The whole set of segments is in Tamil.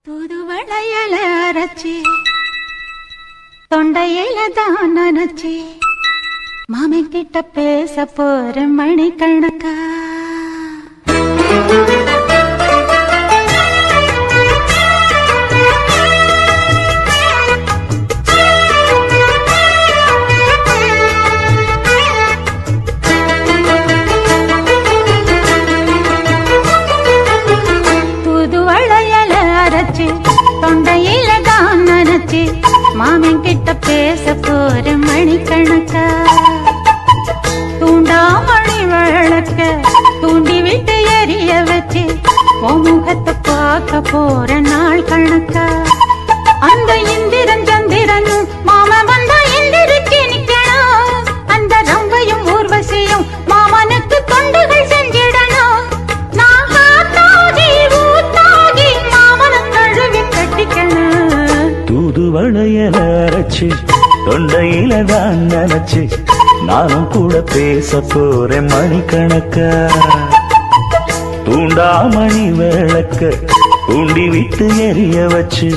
தூதுவளையல அரைச்சி தொண்டையில தான் நனைச்சி மாமன் கிட்ட பேச போற மணிக்கணக்கா தூதுவளையல அரைச்சி தொண்டையில தான் நனைச்சி மாமன் கிட்ட பேச போற மணிக்கணக்கா தூண்டாமணி விளக்க தூண்டி விட்டு எரிய வச்சு உன் முகத்தை பார்க்க போற நாள் கணக்கா அந்த இந்திரன் சந்திரனும் மாமன் வந்தா எந்திரிச்சு நிக்கணும் அந்த ரம்பையும் ஊர்வசியும் மாமனுக்கு தொண்டுகள் செஞ்சிடணும் நான் காத்தாகி ஊத்தாகி மாமனை கழுவி கட்டிக்கணும் தூதுவளையல அரைச்சி தொண்டையில தான் நினைச்சு நானும் கூட பேச போறேன் மணிக்கணக்கா தூண்டாமணி விளக்க தூண்டி விட்டு எரிய வச்சு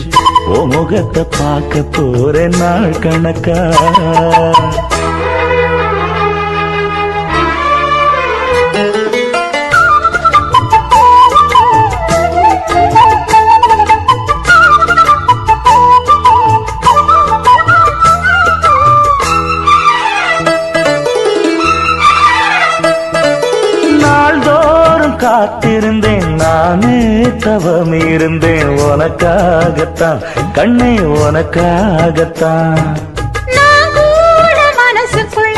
ஓ முகத்தை பார்க்க போறேன் நாள் கணக்கா காத்திருந்தேன் நானே தவம் இருந்தேன் உனக்காகத்தான் கண்ணே உனக்காகத்தான் நான் கூட மனசுக்குள்ள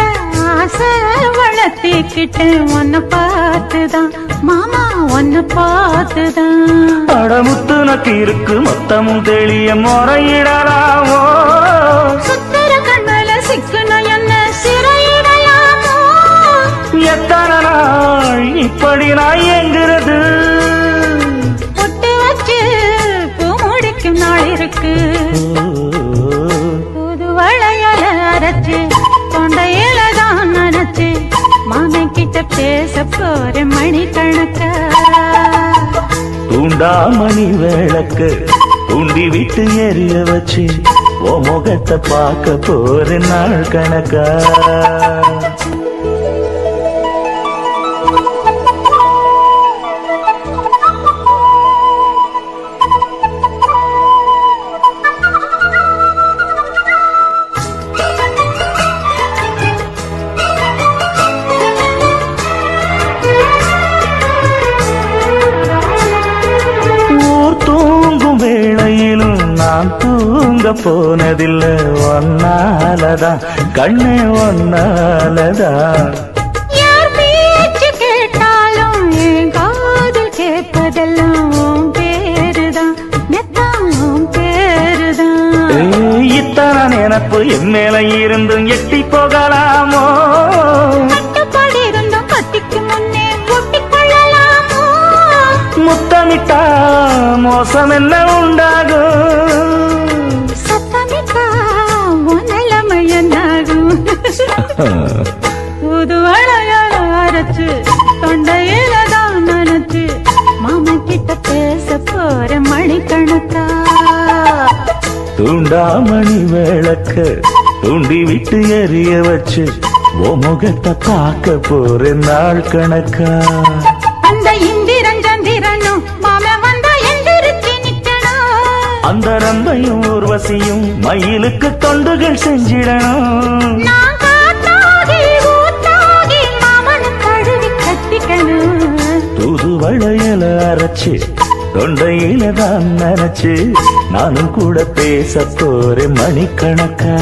ஆசை வளர்த்திக்கிட்டேன் உன்னை பார்த்துதான் மாமா உன்னை பார்த்துதான் அடமுத்து நக்கு இருக்கு மொத்தமும் தெளிய முறையிடலாமோ சுத்தர கண்மல சிக்கணும் என்ன சிறையிடலாமோ எத்தனை நாள் இப்படி நான் எங்கிறது பொட்டு வச்சு பூ முடிக்கும் நாள் இருக்கு தூதுவளையல அரைச்சு தொண்டையில தான் நனைச்சு மாமன் கிட்ட பேச போற மணிக்கணக்கா தூண்டாமணி விளக்க தூண்டி விட்டு எரிய வச்சு ஓ முகத்தை பார்க்க போற நாள் கணக்கா தூங்கும் வேளையிலும் நான் தூங்க போனதில்லை ஒன்னாலதான் கண்ணே ஒன்னாலதான் யார் பேச்சு கேட்டாலும் என் காது கேட்பதெல்லாம் பேருதான் நெத்தாம் பேருதான் இத்தனை நினப்பு என் மேல இருந்தும் எட்டி போகலாமோ கட்டுப்பாடு இருந்தும் கட்டிக்கு முன்னே ஒட்டிக்கொள்ளலாமோ முத்தமிட்டா மோசம் என்ன உண்டாகும் சத்தமிட்டா உன் நிலைமை என்னாகும் தூதுவளையல அரைச்சு தொண்டையில தான் நனைச்சு மாமன் கிட்ட பேச போற மணிக்கணக்கா தூண்டாமணி விளக்க தூண்டி விட்டு எரிய வச்சு ஓ முகத்தை பார்க்க போற நாள் கணக்கா அந்த இந்திரன் சந்திரனும் மாமன் வந்தா எந்திரிச்சு நிக்கணும் அந்த ரம்பையும் ஊர்வசியும் மயிலுக்கு தொண்டுகள் செஞ்சிடணும் நான் காத்தாகி ஊத்தாகி மாமனை கழுவி கட்டிக்கணும் தூதுவளையல அரைச்சு தொண்டையில தான் நினைச்சு நானும் கூட பேச போறேன் மணிக்கணக்கா